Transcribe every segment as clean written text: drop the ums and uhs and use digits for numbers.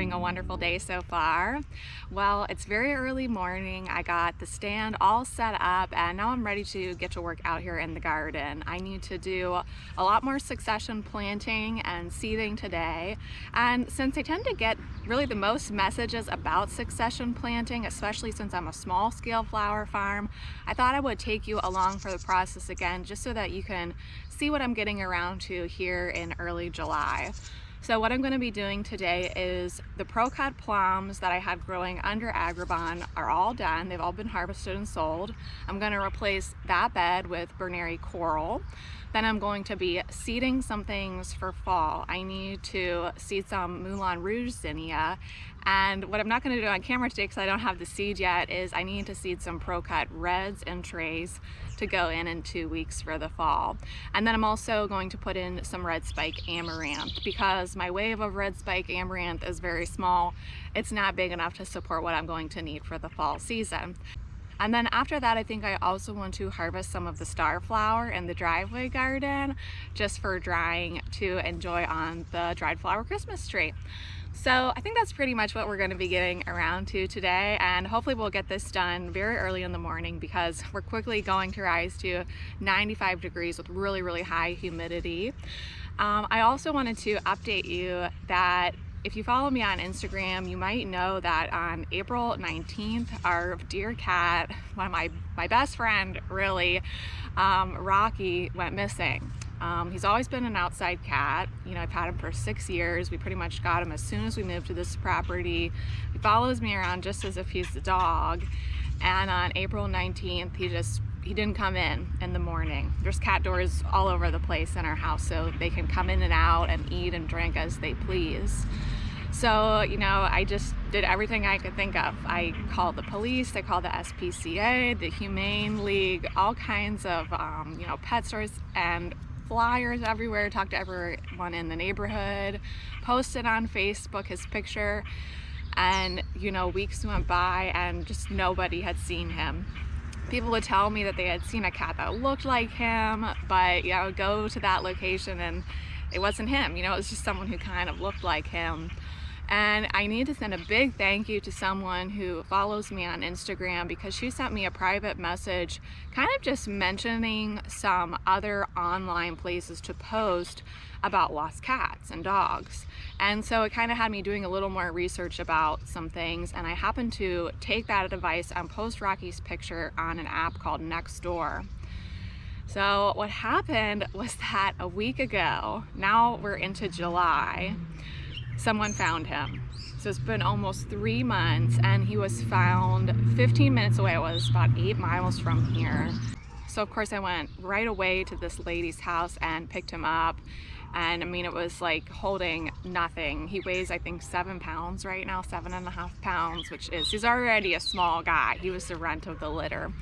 having a wonderful day so far. Well, it's very early morning. I got the stand all set up and now I'm ready to get to work out here in the garden. I need to do a lot more succession planting and seeding today. And since I tend to get really the most messages about succession planting, especially since I'm a small scale flower farm, I thought I would take you along for the process again, just so that you can see what I'm getting around to here in early July. So what I'm going to be doing today is the pro-cut plums that I had growing under Agribon are all done. They've all been harvested and sold. I'm going to replace that bed with Bernary coral. Then I'm going to be seeding some things for fall. I need to seed some Moulin Rouge zinnia. And what I'm not going to do on camera today because I don't have the seed yet is I need to seed some pro-cut reds in trays to go in 2 weeks for the fall. And then I'm also going to put in some red spike amaranth because my wave of red spike amaranth is very small. It's not big enough to support what I'm going to need for the fall season. And then after that, I think I also want to harvest some of the starflower in the driveway garden just for drying to enjoy on the dried flower Christmas tree. So I think that's pretty much what we're going to be getting around to today, and hopefully we'll get this done very early in the morning because we're quickly going to rise to 95 degrees with really, really high humidity. I also wanted to update you that if you follow me on Instagram, you might know that on April 19th, our dear cat, one of my best friend really, Rocky, went missing. He's always been an outside cat. You know, I've had him for 6 years. We pretty much got him as soon as we moved to this property. He follows me around just as if he's the dog. And on April 19th, he didn't come in the morning. There's cat doors all over the place in our house, so they can come in and out and eat and drink as they please. So, you know, I just did everything I could think of. I called the police, I called the SPCA, the Humane League, all kinds of, you know, pet stores and flyers everywhere, talked to everyone in the neighborhood, posted on Facebook his picture, and, you know, weeks went by and just nobody had seen him. People would tell me that they had seen a cat that looked like him, but, you know, I would go to that location and it wasn't him. You know, it was just someone who kind of looked like him. And I need to send a big thank you to someone who follows me on Instagram because she sent me a private message kind of just mentioning some other online places to post about lost cats and dogs. And so it kind of had me doing a little more research about some things, and I happened to take that advice and post Rocky's picture on an app called Nextdoor. So what happened was that a week ago, now we're into July, someone found him. So it's been almost 3 months and he was found 15 minutes away. It was about 8 miles from here. So of course I went right away to this lady's house and picked him up. And I mean, it was like holding nothing. He weighs, I think, 7 pounds right now, 7.5 pounds, he's already a small guy. He was the runt of the litter.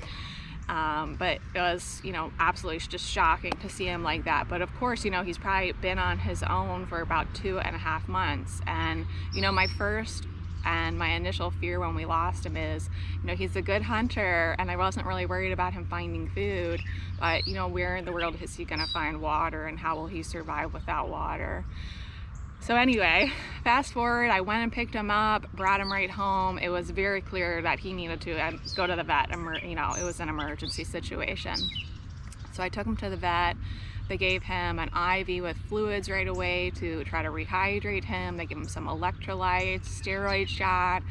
But it was, you know, absolutely just shocking to see him like that. But of course, you know, he's probably been on his own for about 2.5 months. And, you know, my first and my initial fear when we lost him is, you know, he's a good hunter and I wasn't really worried about him finding food. But, you know, where in the world is he going to find water and how will he survive without water? So anyway, fast forward, I went and picked him up, brought him right home. It was very clear that he needed to go to the vet. You know, it was an emergency situation. So I took him to the vet. They gave him an IV with fluids right away to try to rehydrate him. They gave him some electrolytes, steroid shot,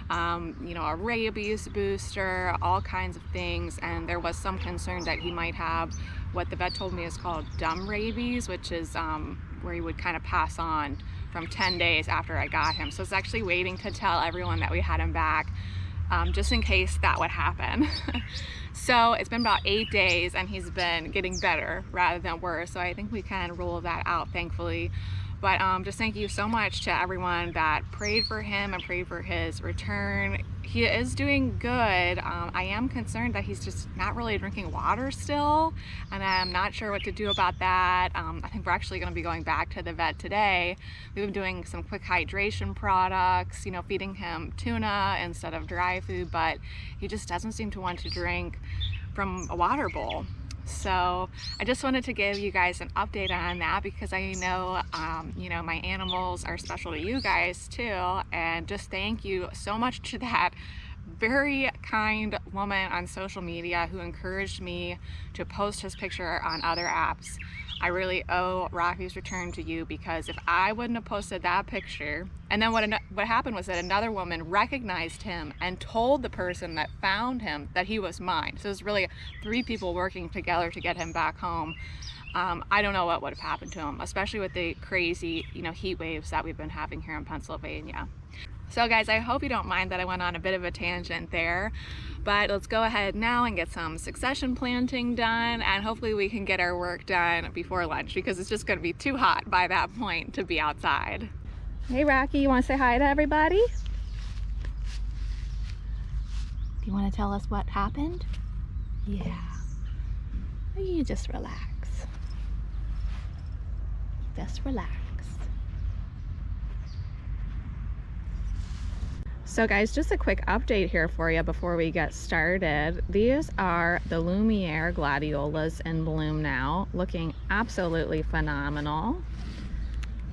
you know, a rabies booster, all kinds of things. And there was some concern that he might have what the vet told me is called dumb rabies, which is where he would kind of pass on from 10 days after I got him. So it's actually waiting to tell everyone that we had him back, just in case that would happen. So it's been about 8 days and he's been getting better rather than worse. So I think we can rule that out, thankfully. But just thank you so much to everyone that prayed for him and prayed for his return. He is doing good. I am concerned that he's just not really drinking water still, and I'm not sure what to do about that. I think we're actually going to be going back to the vet today. We've been doing some quick hydration products, you know, feeding him tuna instead of dry food, but he just doesn't seem to want to drink from a water bowl. So I just wanted to give you guys an update on that because I know, you know, my animals are special to you guys too. And just thank you so much to that very kind woman on social media who encouraged me to post his picture on other apps. I really owe Rocky's return to you, because if I wouldn't have posted that picture, and then what happened was that another woman recognized him and told the person that found him that he was mine. So it was really 3 people working together to get him back home. I don't know what would have happened to him, especially with the crazy, you know, heat waves that we've been having here in Pennsylvania. So guys, I hope you don't mind that I went on a bit of a tangent there, but let's go ahead now and get some succession planting done, and hopefully we can get our work done before lunch, because it's just going to be too hot by that point to be outside. Hey Rocky, you want to say hi to everybody? Do you want to tell us what happened? Yeah. You just relax. Just relax. So guys, just a quick update here for you before we get started. These are the Lumiere gladiolas in bloom now, looking absolutely phenomenal.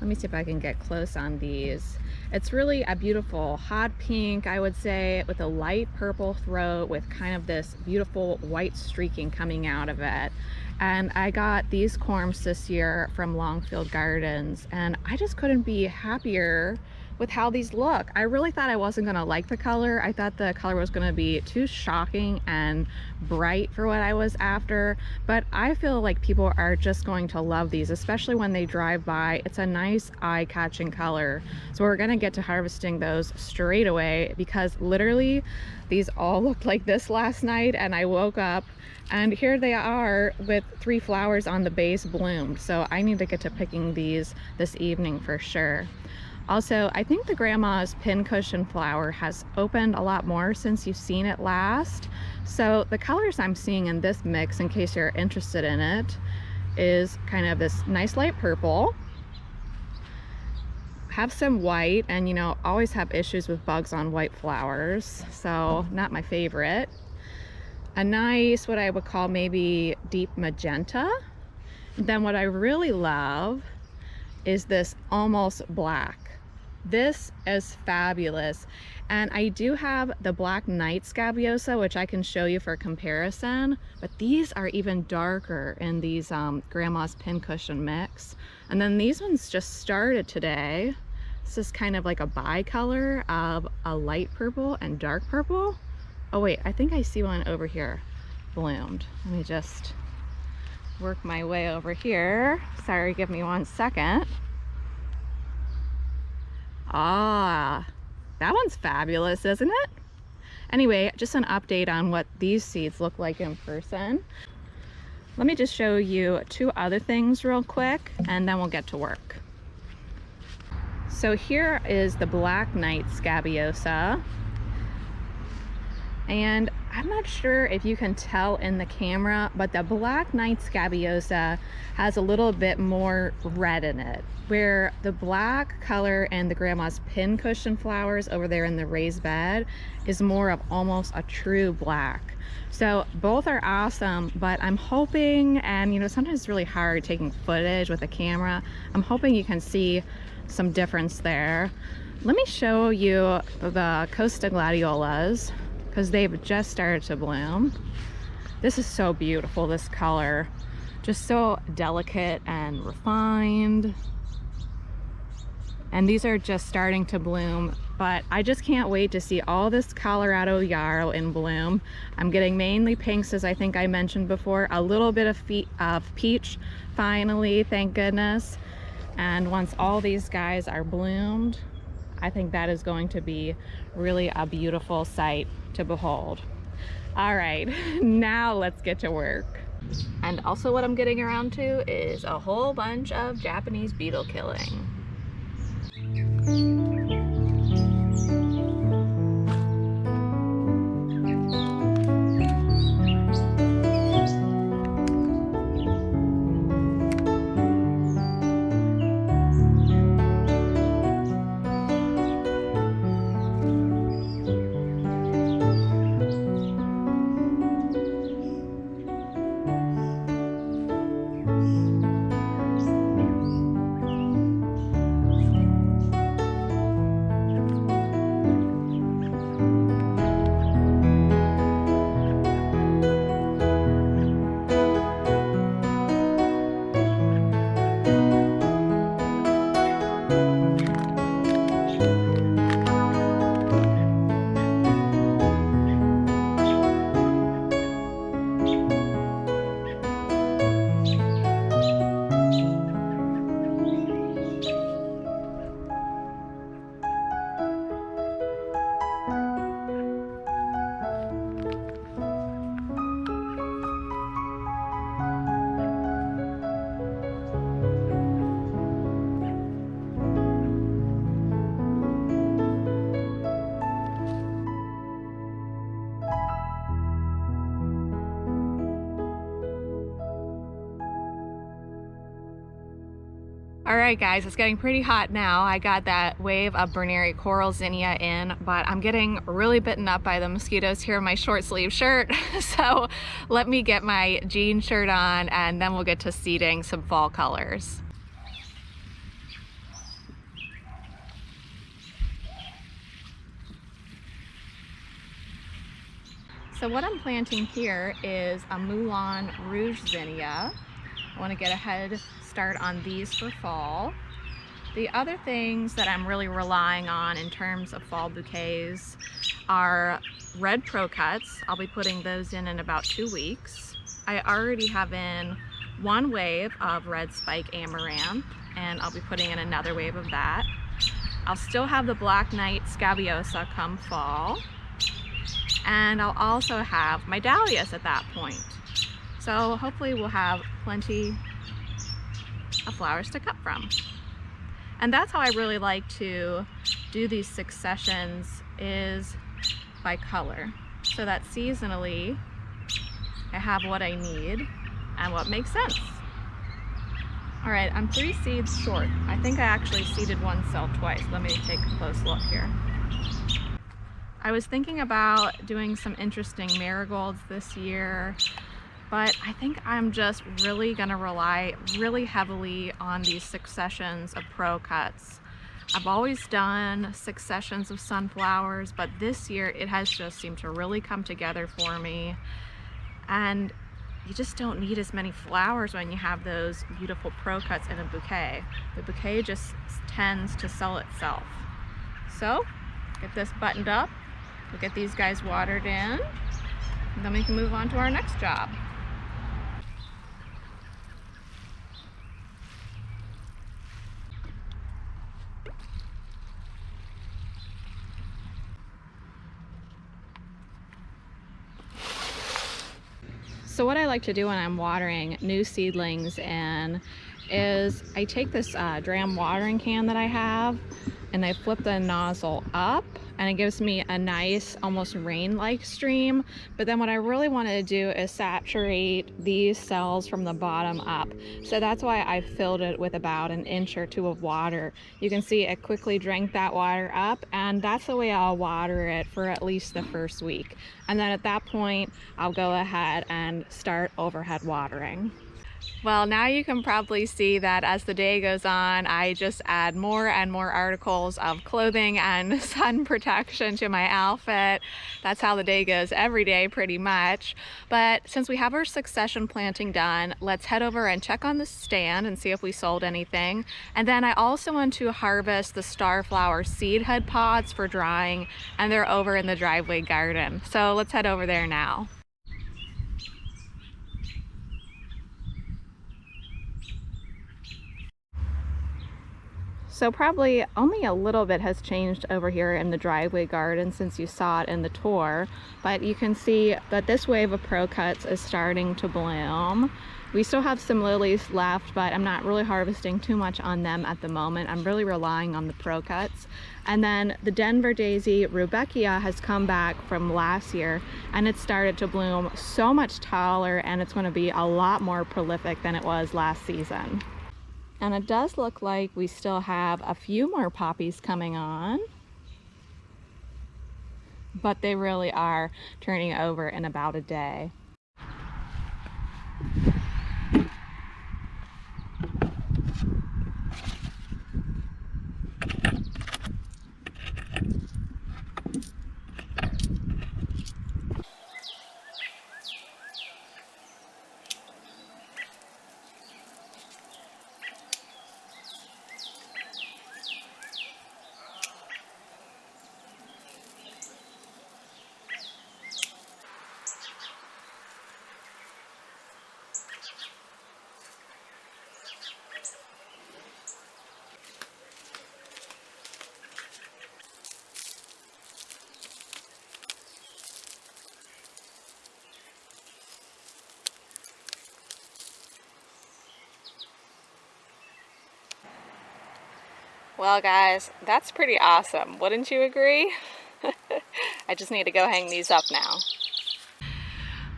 Let me see if I can get close on these. It's really a beautiful hot pink, I would say, with a light purple throat with kind of this beautiful white streaking coming out of it. And I got these corms this year from Longfield Gardens, and I just couldn't be happier with how these look. I really thought I wasn't gonna like the color. I thought the color was gonna be too shocking and bright for what I was after, but I feel like people are just going to love these, especially when they drive by. It's a nice eye-catching color. So we're gonna get to harvesting those straight away, because literally these all looked like this last night, and I woke up and here they are with 3 flowers on the base bloomed. So I need to get to picking these this evening for sure. Also, I think the grandma's pincushion flower has opened a lot more since you've seen it last. So the colors I'm seeing in this mix, in case you're interested in it, is kind of this nice light purple, have some white, and you know, always have issues with bugs on white flowers, so not my favorite. A nice, what I would call maybe deep magenta. Then what I really love is this almost black. This is fabulous. And I do have the black night scabiosa, which I can show you for comparison, but these are even darker in these grandma's pincushion mix. And then these ones just started today. This is kind of like a bicolor of a light purple and dark purple. Oh wait, I think I see one over here bloomed. Let me just work my way over here. Sorry, give me 1 second. Ah, that one's fabulous, isn't it? Anyway, just an update on what these seeds look like in person. Let me just show you 2 other things real quick, and then we'll get to work. So here is the black night scabiosa. And I'm not sure if you can tell in the camera, but the black night scabiosa has a little bit more red in it, where the black color and the grandma's pincushion flowers over there in the raised bed is more of almost a true black. So both are awesome, but I'm hoping, and you know, sometimes it's really hard taking footage with a camera, I'm hoping you can see some difference there. Let me show you the Costa gladiolas, because they've just started to bloom. This is so beautiful, this color. Just so delicate and refined. And these are just starting to bloom, but I just can't wait to see all this Colorado yarrow in bloom. I'm getting mainly pinks, as I think I mentioned before, a little bit of peach, finally, thank goodness. And once all these guys are bloomed, I think that is going to be really a beautiful sight to behold. All right, now let's get to work. And also what I'm getting around to is a whole bunch of Japanese beetle killing. Alright guys, it's getting pretty hot now. I got that wave of Berneri coral zinnia in, but I'm getting really bitten up by the mosquitoes here in my short sleeve shirt. So let me get my jean shirt on and then we'll get to seeding some fall colors. So what I'm planting here is a Moulin Rouge zinnia. I want to get a head start on these for fall. The other things that I'm really relying on in terms of fall bouquets are red pro-cuts. I'll be putting those in about 2 weeks. I already have in one wave of red spike amaranth, and I'll be putting in another wave of that. I'll still have the Black Knight scabiosa come fall, and I'll also have my dahlias at that point. So hopefully we'll have plenty of flowers to cut from. And that's how I really like to do these successions, is by color, so that seasonally I have what I need and what makes sense. All right, I'm 3 seeds short. I think I actually seeded one cell twice. Let me take a close look here. I was thinking about doing some interesting marigolds this year, but I think I'm just really gonna rely really heavily on these successions of pro cuts. I've always done successions of sunflowers, but this year it has just seemed to really come together for me. And you just don't need as many flowers when you have those beautiful pro cuts in a bouquet. The bouquet just tends to sell itself. So get this buttoned up, we'll get these guys watered in, and then we can move on to our next job. So what I like to do when I'm watering new seedlings in is I take this dram watering can that I have and I flip the nozzle up, and it gives me a nice almost rain-like stream. But then what I really want to do is saturate these cells from the bottom up. So that's why I filled it with about 1 inch or 2 of water. You can see it quickly drank that water up, and that's the way I'll water it for at least the first week. And then at that point, I'll go ahead and start overhead watering. Well, now you can probably see that as the day goes on, I just add more and more articles of clothing and sun protection to my outfit. That's how the day goes every day, pretty much. But since we have our succession planting done, let's head over and check on the stand and see if we sold anything. And then I also want to harvest the starflower seed head pods for drying, and they're over in the driveway garden. So let's head over there now. So probably only a little bit has changed over here in the driveway garden since you saw it in the tour, but you can see that this wave of pro cuts is starting to bloom. We still have some lilies left, but I'm not really harvesting too much on them at the moment. I'm really relying on the pro cuts. And then the Denver daisy rudbeckia has come back from last year, and it started to bloom so much taller, and it's going to be a lot more prolific than it was last season. And it does look like we still have a few more poppies coming on, but they really are turning over in about a day. Well guys, that's pretty awesome. Wouldn't you agree? I just need to go hang these up now.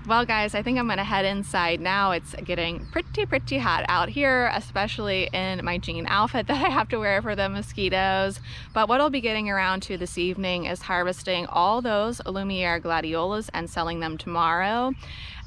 Well guys, I think I'm gonna head inside now. It's getting pretty hot out here, especially in my jean outfit that I have to wear for the mosquitoes. But what I'll be getting around to this evening is harvesting all those Lumiere gladiolas and selling them tomorrow.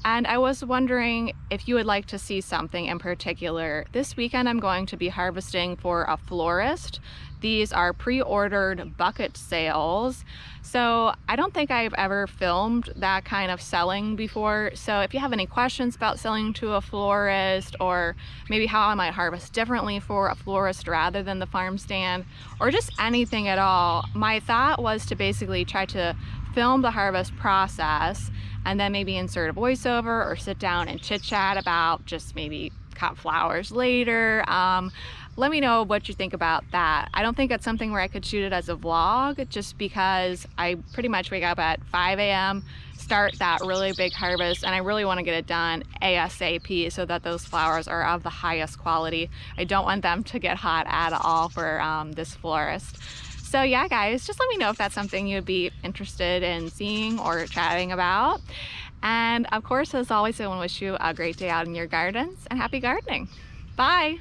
And I was wondering if you would like to see something in particular. This weekend I'm going to be harvesting for a florist. These are pre-ordered bucket sales. So I don't think I've ever filmed that kind of selling before. So if you have any questions about selling to a florist, or maybe how I might harvest differently for a florist rather than the farm stand, or just anything at all, my thought was to basically try to film the harvest process and then maybe insert a voiceover or sit down and chit chat about just maybe cut flowers later. Let me know what you think about that. I don't think it's something where I could shoot it as a vlog, just because I pretty much wake up at 5 a.m., start that really big harvest, and I really want to get it done ASAP so that those flowers are of the highest quality. I don't want them to get hot at all for this florist. So yeah guys, just let me know if that's something you'd be interested in seeing or chatting about. And of course, as always, I want to wish you a great day out in your gardens and happy gardening. Bye!